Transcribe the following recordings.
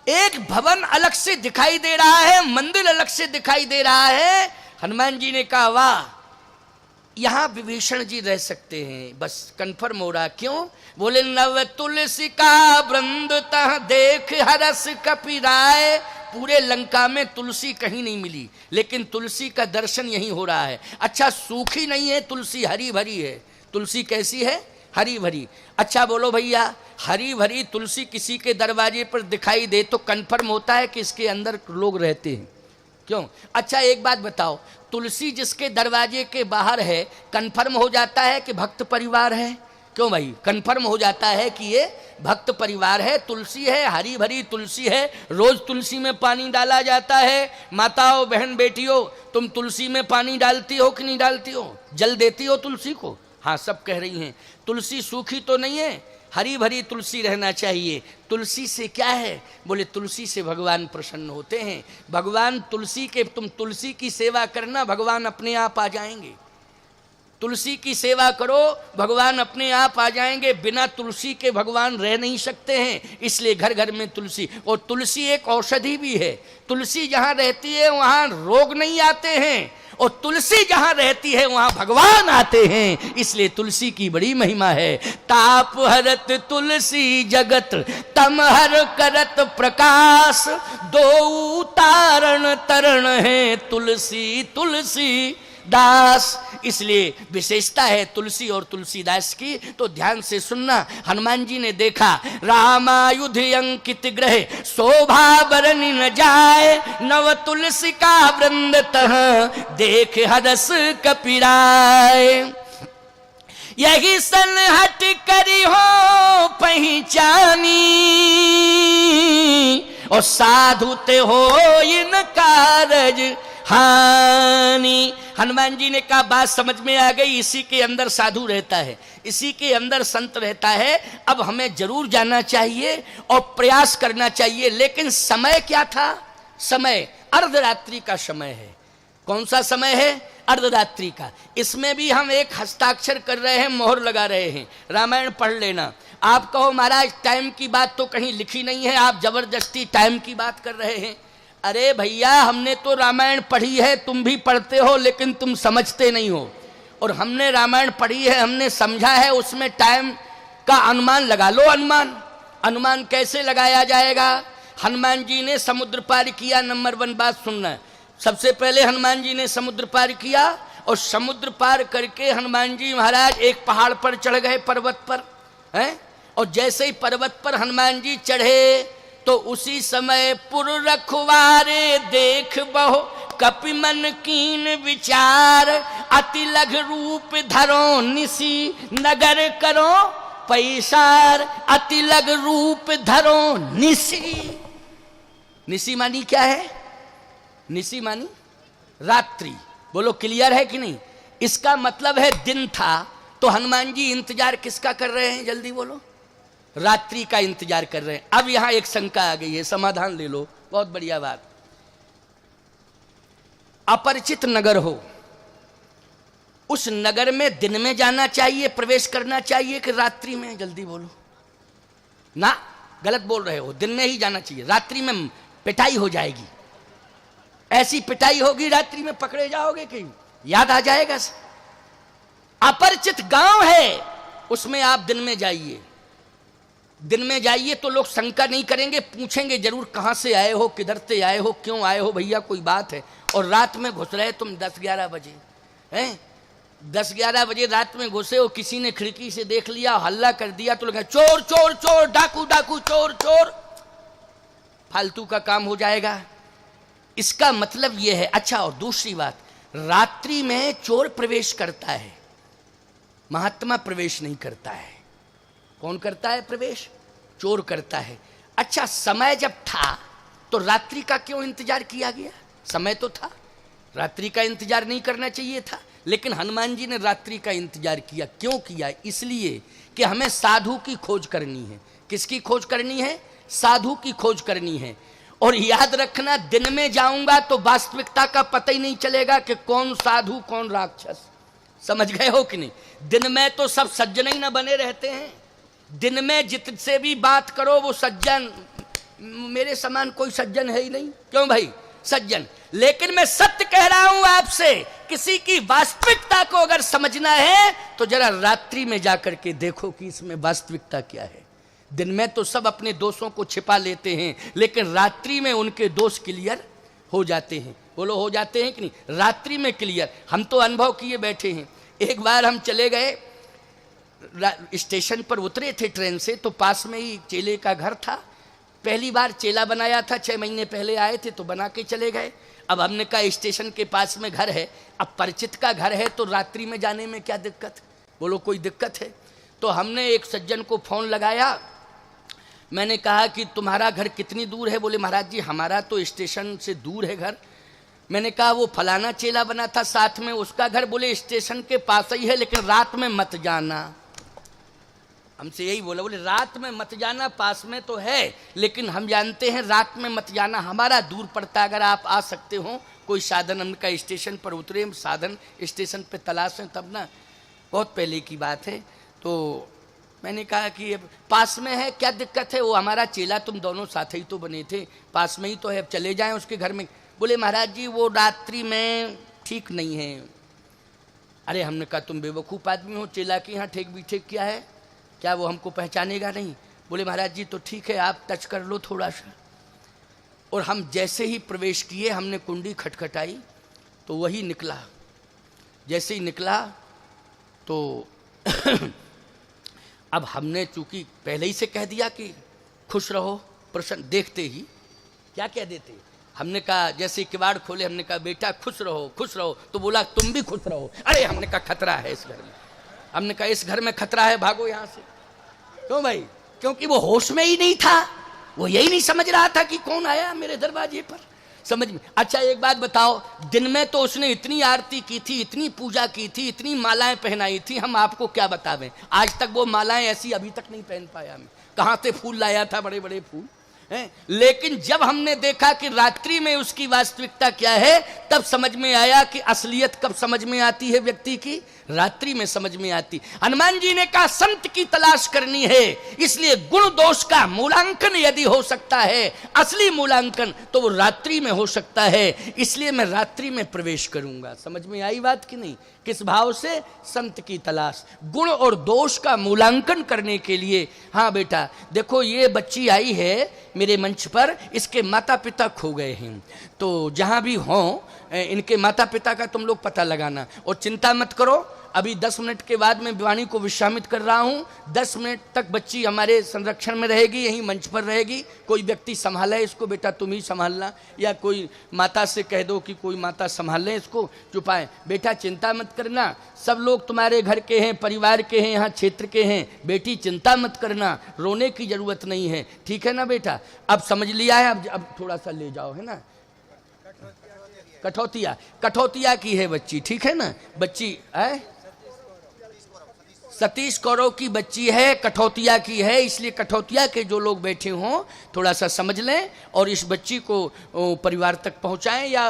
एक भवन अलग से दिखाई दे रहा है, मंदिर अलग से दिखाई दे रहा है। हनुमान जी ने कहा वाह, यहां विभीषण जी रह सकते हैं, बस कंफर्म हो रहा। क्यों? बोले नव तुलसी का वृंद तह देख हरस कपिराय। पूरे लंका में तुलसी कहीं नहीं मिली, लेकिन तुलसी का दर्शन यहीं हो रहा है। अच्छा, सूखी नहीं है तुलसी, हरी भरी है। तुलसी कैसी है? हरी भरी। अच्छा बोलो भैया, हरी भरी तुलसी किसी के दरवाजे पर दिखाई दे तो कंफर्म होता है कि इसके अंदर लोग रहते हैं। क्यों? अच्छा एक बात बताओ, तुलसी जिसके दरवाजे के बाहर है, कंफर्म हो जाता है कि भक्त परिवार है? क्यों भाई? कंफर्म हो जाता है कि ये भक्त परिवार है। तुलसी है, हरी भरी तुलसी है, रोज तुलसी में पानी डाला जाता है। माताओं, बहन, बेटियों, तुम तुलसी में पानी डालती हो कि नहीं डालती हो? जल देती हो तुलसी को? हाँ, सब कह रही हैं। तुलसी सूखी तो नहीं है, हरी भरी तुलसी रहना चाहिए। तुलसी से क्या है? बोले तुलसी से भगवान प्रसन्न होते हैं। भगवान तुलसी के, तुम तुलसी की सेवा करना, भगवान अपने आप आ जाएंगे। तुलसी की सेवा करो, भगवान अपने आप आ जाएंगे। बिना तुलसी के भगवान रह नहीं सकते हैं, इसलिए घर घर में तुलसी। और तुलसी एक औषधि भी है। तुलसी जहाँ रहती है वहाँ रोग नहीं आते हैं, और तुलसी जहाँ रहती है वहाँ भगवान आते हैं, इसलिए तुलसी की बड़ी महिमा है। ताप हरत तुलसी जगत तम हर करत प्रकाश, दो तारण तरण है तुलसी तुलसी दास। इसलिए विशेषता है तुलसी और तुलसीदास की। तो ध्यान से सुनना। हनुमान जी ने देखा रामायुध अंकित ग्रह, शोभा बरनि न जाए, नव तुलसी का वृंद तह देख हरस कपिराय। यही सन हट करी हो पहचानी, और साधु ते हो इन कारज हानि। हनुमान जी ने कहा बात समझ में आ गई, इसी के अंदर साधु रहता है, इसी के अंदर संत रहता है। अब हमें जरूर जाना चाहिए और प्रयास करना चाहिए। लेकिन समय क्या था? समय अर्धरात्रि का समय है। कौन सा समय है? अर्धरात्रि का। इसमें भी हम एक हस्ताक्षर कर रहे हैं, मोहर लगा रहे हैं। रामायण पढ़ लेना। आप कहो महाराज टाइम की बात तो कहीं लिखी नहीं है, आप जबरदस्ती टाइम की बात कर रहे हैं। अरे भैया, हमने तो रामायण पढ़ी है, तुम भी पढ़ते हो, लेकिन तुम समझते नहीं हो। और हमने रामायण पढ़ी है, हमने समझा है, उसमें टाइम का अनुमान लगा लो। अनुमान कैसे लगाया जाएगा? हनुमान जी ने समुद्र पार किया। नंबर 1 बात सुनना। सबसे पहले हनुमान जी ने समुद्र पार किया, और समुद्र पार करके हनुमान जी महाराज एक पहाड़ पर चढ़ गए, पर्वत पर हैं। और जैसे ही पर्वत पर हनुमान जी चढ़े तो उसी समय पुर रखवारे देख बहु कपि मन कीन विचार, अति लघु रूप धरो निसी नगर करो पैसार। अति लघु रूप धरो निसी। निसी मानी क्या है? निसी मानी रात्रि। बोलो क्लियर है कि नहीं? इसका मतलब है दिन था, तो हनुमान जी इंतजार किसका कर रहे हैं? जल्दी बोलो। रात्रि का इंतजार कर रहे हैं। अब यहां एक शंका आ गई है, समाधान ले लो। बहुत बढ़िया बात। अपरिचित नगर हो, उस नगर में दिन में जाना चाहिए, प्रवेश करना चाहिए कि रात्रि में? जल्दी बोलो ना, गलत बोल रहे हो। दिन में ही जाना चाहिए, रात्रि में पिटाई हो जाएगी। ऐसी पिटाई होगी रात्रि में, पकड़े जाओगे कहीं, याद आ जाएगा। अपरिचित गांव है, उसमें आप दिन में जाइए। दिन में जाइए तो लोग शंका नहीं करेंगे, पूछेंगे जरूर कहां से आए हो, किधर से आए हो, क्यों आए हो भैया, कोई बात है। और रात में घुस रहे तुम 10-11 बजे हैं, 10-11 बजे रात में घुसे हो, किसी ने खिड़की से देख लिया, हल्ला कर दिया, तो लोग चोर चोर चोर, डाकू डाकू, चोर चोर, फालतू का काम हो जाएगा। इसका मतलब यह है। अच्छा, और दूसरी बात, रात्रि में चोर प्रवेश करता है, महात्मा प्रवेश नहीं करता है। कौन करता है प्रवेश? चोर करता है। अच्छा, समय जब था तो रात्रि का क्यों इंतजार किया गया? समय तो था, रात्रि का इंतजार नहीं करना चाहिए था। लेकिन हनुमान जी ने रात्रि का इंतजार किया। क्यों किया? इसलिए कि हमें साधु की खोज करनी है। किसकी खोज करनी है? साधु की खोज करनी है। और याद रखना, दिन में जाऊंगा तो वास्तविकता का पता ही नहीं चलेगा कि कौन साधु कौन राक्षस। समझ गए हो कि नहीं? दिन में तो सब सज्जन ही ना बने रहते हैं। दिन में जितसे भी बात करो वो सज्जन मेरे समान कोई सज्जन है ही नहीं। क्यों भाई सज्जन? लेकिन मैं सत्य कह रहा हूं आपसे, किसी की वास्तविकता को अगर समझना है तो जरा रात्रि में जाकर के देखो कि इसमें वास्तविकता क्या है। दिन में तो सब अपने दोषों को छिपा लेते हैं, लेकिन रात्रि में उनके दोष क्लियर हो जाते हैं। बोलो हो जाते हैं कि नहीं? रात्रि में क्लियर। हम तो अनुभव किए बैठे हैं। एक बार हम चले गए, स्टेशन पर उतरे थे ट्रेन से, तो पास में ही चेले का घर था। पहली बार चेला बनाया था, 6 महीने पहले आए थे तो बना के चले गए। अब हमने कहा स्टेशन के पास में घर है, अब परिचित का घर है तो रात्रि में जाने में क्या दिक्कत? बोलो कोई दिक्कत है? तो हमने एक सज्जन को फोन लगाया। मैंने कहा कि तुम्हारा घर कितनी दूर है? बोले महाराज जी हमारा तो स्टेशन से दूर है घर। मैंने कहा वो फलाना चेला बना था साथ में, उसका घर? बोले स्टेशन के पास ही है, लेकिन रात में मत जाना। हमसे यही बोला, बोले रात में मत जाना, पास में तो है लेकिन हम जानते हैं रात में मत जाना, हमारा दूर पड़ता, अगर आप आ सकते हो कोई साधन। हमने स्टेशन पर उतरे, साधन स्टेशन पे तलाश है तब ना, बहुत पहले की बात है। तो मैंने कहा कि अब पास में है, क्या दिक्कत है? वो हमारा चेला, तुम दोनों साथ ही तो बने थे, पास में ही तो है, चले जाएं उसके घर में। बोले महाराज जी वो रात्रि में ठीक नहीं है। अरे हमने कहा तुम बेवकूफ़ आदमी हो, चेला के यहाँ ठेक भी ठेक क्या है? क्या वो हमको पहचानेगा नहीं? बोले महाराज जी तो ठीक है, आप टच कर लो थोड़ा सा। और हम जैसे ही प्रवेश किए, हमने कुंडी खटखटाई तो वही निकला। जैसे ही निकला तो अब हमने चूंकि पहले ही से कह दिया कि खुश रहो प्रसन्न, देखते ही क्या कह देते, हमने कहा जैसे किवाड़ खोले, हमने कहा बेटा खुश रहो खुश रहो, तो बोला तुम भी खुश रहो। अरे हमने कहा खतरा है इस घर में, हमने कहा इस घर में खतरा है, भागो यहां से। क्यों भाई? क्योंकि वो होश में ही नहीं था, वो यही नहीं समझ रहा था कि कौन आया मेरे दरवाजे पर। समझ में? अच्छा एक बात बताओ, दिन में तो उसने इतनी आरती की थी, इतनी पूजा की थी, इतनी मालाएं पहनाई थी, हम आपको क्या बतावें। आज तक वो मालाएं ऐसी अभी तक नहीं पहन पाया मैं। कहां से फूल लाया था, बड़े बड़े फूल हैं। लेकिन जब हमने देखा कि रात्रि में उसकी वास्तविकता क्या है, तब समझ में आया कि असलियत कब समझ में आती है व्यक्ति की? रात्रि में समझ में आती। हनुमान जी ने कहा संत की तलाश करनी है, इसलिए गुण दोष का मूल्यांकन यदि हो सकता है, असली मूल्यांकन, तो वो रात्रि में हो सकता है। इसलिए मैं रात्रि में प्रवेश करूंगा। समझ में आई बात कि नहीं? किस भाव से? संत की तलाश, गुण और दोष का मूल्यांकन करने के लिए। हाँ बेटा देखो, ये बच्ची आई है मेरे मंच पर, इसके माता पिता खो गए हैं, तो जहां भी हों इनके माता पिता का तुम लोग पता लगाना। और चिंता मत करो, अभी 10 मिनट के बाद मैं वाणी को विश्रामित कर रहा हूं। 10 मिनट तक बच्ची हमारे संरक्षण में रहेगी, यहीं मंच पर रहेगी। कोई व्यक्ति संभाले इसको, बेटा तुम ही संभालना, या कोई माता से कह दो कि कोई माता संभाल ले इसको, चुपाए। बेटा चिंता मत करना, सब लोग तुम्हारे घर के हैं, परिवार के हैं, यहाँ क्षेत्र के हैं। बेटी चिंता मत करना, रोने की जरूरत नहीं है, ठीक है ना बेटा? अब समझ लिया है, अब थोड़ा सा ले जाओ, है ना। कठौतिया, कठौतिया की है बच्ची, ठीक है ना? बच्ची है सतीश कौरव की बच्ची है, कठौतिया की है, इसलिए कठौतिया के जो लोग बैठे हों थोड़ा सा समझ लें और इस बच्ची को परिवार तक पहुंचाएं। या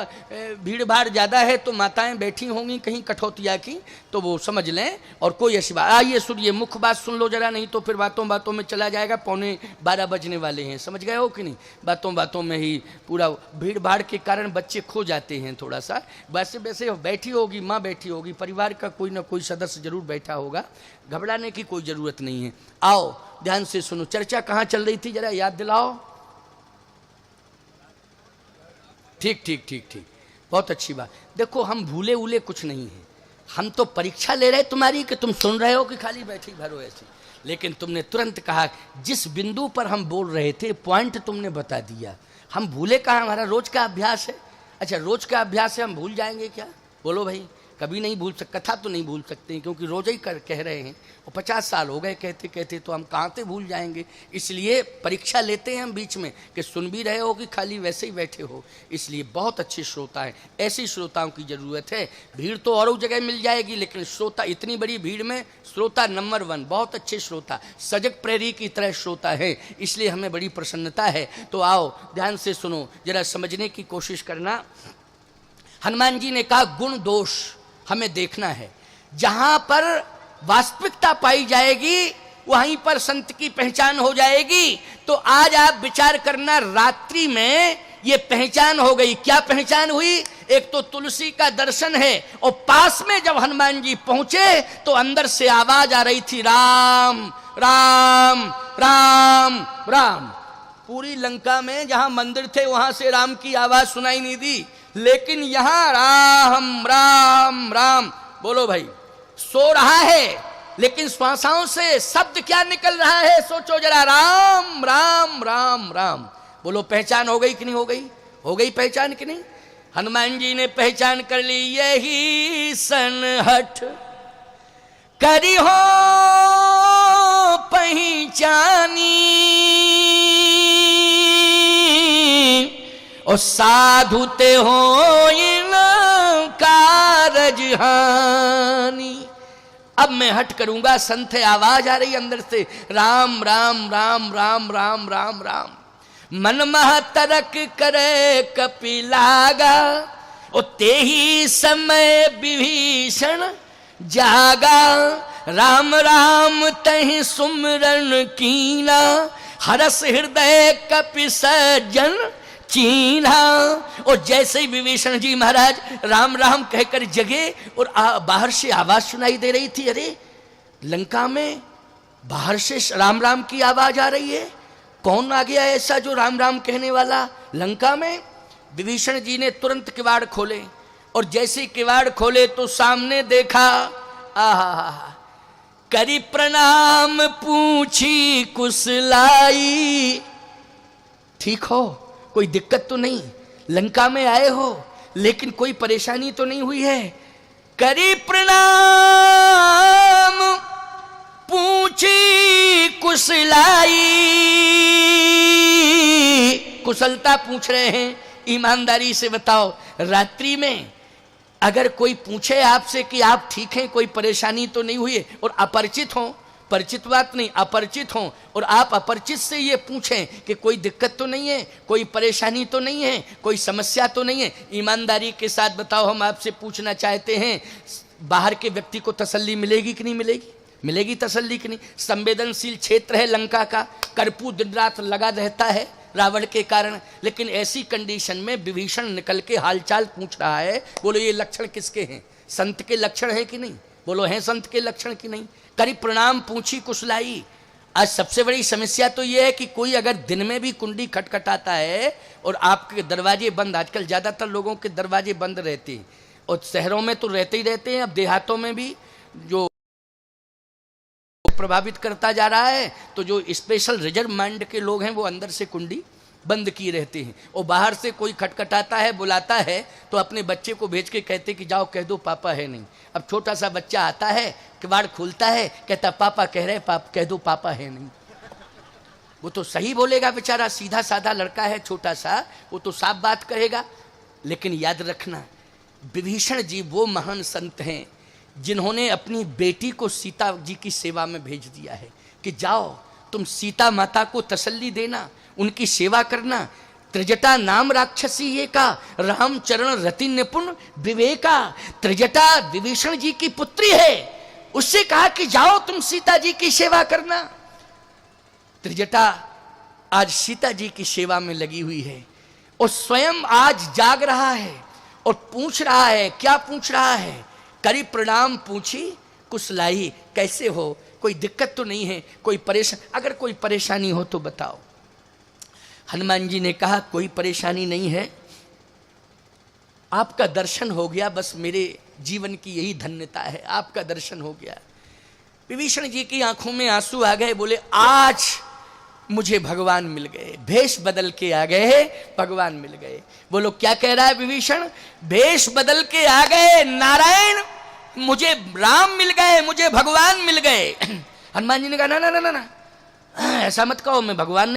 भीड़ भाड़ ज़्यादा है तो माताएं बैठी होंगी कहीं कठौतिया की, तो वो समझ लें। और कोई ऐसी बात, आइए सुनिए, मुख्य बात सुन लो जरा, नहीं तो फिर बातों बातों में चला जाएगा। 11:15 बजने वाले हैं, समझ गए हो कि नहीं? बातों बातों में ही पूरा भीड़ भाड़ के कारण बच्चे खो जाते हैं थोड़ा सा। वैसे वैसे बैठी होगी माँ, बैठी होगी, परिवार का कोई ना कोई सदस्य जरूर बैठा होगा, घबराने की कोई जरूरत नहीं है। आओ ध्यान से सुनो, चर्चा कहां चल रही थी जरा याद दिलाओ। ठीक ठीक ठीक ठीक, बहुत अच्छी बात। देखो हम भूले उले कुछ नहीं है, हम तो परीक्षा ले रहे तुम्हारी कि तुम सुन रहे हो कि खाली बैठी भरो ऐसी। लेकिन तुमने तुरंत कहा, जिस बिंदु पर हम बोल रहे थे पॉइंट तुमने बता दिया। हम भूले कहाँ, हमारा रोज का अभ्यास है। अच्छा रोज का अभ्यास है, हम भूल जाएंगे क्या? बोलो भाई, कभी नहीं भूल सकते, कथा तो नहीं भूल सकते हैं क्योंकि रोज ही कह रहे हैं, और 50 साल हो गए कहते कहते, तो हम कहाँ से भूल जाएंगे। इसलिए परीक्षा लेते हैं हम बीच में कि सुन भी रहे हो कि खाली वैसे ही बैठे हो। इसलिए बहुत अच्छे श्रोता हैं, ऐसे श्रोताओं की ज़रूरत है। भीड़ तो और जगह मिल जाएगी, लेकिन श्रोता, इतनी बड़ी भीड़ में श्रोता नंबर 1, बहुत अच्छे श्रोता, सजग प्रेरी की तरह श्रोता है, इसलिए हमें बड़ी प्रसन्नता है। तो आओ ध्यान से सुनो, जरा समझने की कोशिश करना। हनुमान जी ने कहा गुण दोष हमें देखना है, जहां पर वास्तविकता पाई जाएगी वहीं पर संत की पहचान हो जाएगी। तो आज आप विचार करना, रात्रि में ये पहचान हो गई। क्या पहचान हुई? एक तो तुलसी का दर्शन है, और पास में जब हनुमान जी पहुंचे तो अंदर से आवाज आ रही थी, राम राम राम राम। पूरी लंका में जहां मंदिर थे वहां से राम की आवाज सुनाई नहीं दी, लेकिन यहां राम राम राम। बोलो भाई, सो रहा है लेकिन श्वासाओं से शब्द क्या निकल रहा है? सोचो जरा, राम राम राम राम। बोलो, पहचान हो गई कि नहीं हो गई? हो गई पहचान कि नहीं? हनुमान जी ने पहचान कर ली। यही सनहठ करी हो पहचानी, और साधु ते हो इन कारज हानि। अब मैं हट करूंगा, संत है। आवाज आ रही अंदर से, राम राम राम राम राम राम राम। मन मह तरक करे कपिलागा, और ते ही समय विभीषण जागा। राम राम तहि सुमरन कीना, हरस हृदय कपि सज्जन चीन्हा। और जैसे ही विभीषण जी महाराज राम राम कहकर जगे, और बाहर से आवाज सुनाई दे रही थी। अरे, लंका में बाहर से राम राम की आवाज आ रही है। कौन आ गया ऐसा जो राम राम कहने वाला लंका में? विभीषण जी ने तुरंत किवाड़ खोले, और जैसे किवाड़ खोले तो सामने देखा, आहा, करी प्रणाम पूछी कुशलाई। ठीक हो? कोई दिक्कत तो नहीं? लंका में आए हो लेकिन कोई परेशानी तो नहीं हुई है? करी प्रणाम पूछी कुशलाई। कुशलता पूछ रहे हैं, ईमानदारी से बताओ। रात्रि में अगर कोई पूछे आपसे कि आप ठीक हैं, कोई परेशानी तो नहीं हुई है, और अपरिचित हो, परिचित बात नहीं, अपरिचित हो, और आप अपरिचित से ये पूछें कि कोई दिक्कत तो नहीं है, कोई परेशानी तो नहीं है, कोई समस्या तो नहीं है, ईमानदारी के साथ बताओ, हम आपसे पूछना चाहते हैं, बाहर के व्यक्ति को तसल्ली मिलेगी कि नहीं मिलेगी? मिलेगी तसल्ली कि नहीं? संवेदनशील क्षेत्र है लंका का, कर्फ्यू दिन रात लगा रहता है रावण के कारण, लेकिन ऐसी कंडीशन में विभीषण निकल के हालचाल पूछ रहा है। बोलो, ये लक्षण किसके हैं? संत के लक्षण है कि नहीं? बोलो, हैं संत के लक्षण कि नहीं? करी प्रणाम पूछी कुशलाई। आज सबसे बड़ी समस्या तो ये है कि कोई अगर दिन में भी कुंडी खटखटाता है और आपके दरवाजे बंद, आजकल ज़्यादातर लोगों के दरवाजे बंद रहते हैं, और शहरों में तो रहते ही रहते हैं, अब देहातों में भी जो प्रभावित करता जा रहा है, तो जो स्पेशल रिजर्व माइंड के लोग हैं वो अंदर से कुंडी बंद किए रहते हैं, और बाहर से कोई खटखटाता है, बुलाता है, तो अपने बच्चे को भेज के कहते कि जाओ कह दो पापा है नहीं। अब छोटा सा बच्चा आता है, किवाड़ खोलता है, कहता पापा कह रहे, कह दो पापा है नहीं। वो तो सही बोलेगा बेचारा, सीधा साधा लड़का है छोटा सा, वो तो साफ बात कहेगा। लेकिन याद रखना, विभीषण जी वो महान संत हैं जिन्होंने अपनी बेटी को सीता जी की सेवा में भेज दिया है कि जाओ तुम सीता माता को तसल्ली देना, उनकी सेवा करना। त्रिजटा नाम राक्षसी ये का, राम चरण रति निपुण विवेका। त्रिजटा विभीषण जी की पुत्री है, उससे कहा कि जाओ तुम सीता जी की सेवा करना। त्रिजटा आज सीता जी की सेवा में लगी हुई है, और स्वयं आज जाग रहा है और पूछ रहा है। क्या पूछ रहा है? करी प्रणाम पूछी कुशलाई, कैसे हो? कोई दिक्कत तो नहीं है? कोई अगर कोई परेशानी हो तो बताओ। हनुमान जी ने कहा कोई परेशानी नहीं है, आपका दर्शन हो गया, बस मेरे जीवन की यही धन्यता है, आपका दर्शन हो गया। विभीषण जी की आंखों में आंसू आ गए, बोले आज मुझे भगवान मिल गए, भेष बदल के आ गए, भगवान मिल गए। बोलो, क्या कह रहा है विभीषण? भेष बदल के आ गए नारायण, मुझे राम मिल गए, मुझे भगवान मिल गए। हनुमान जी ने कहा ना ना ना ना, ऐसा मत कहो, मैं भगवान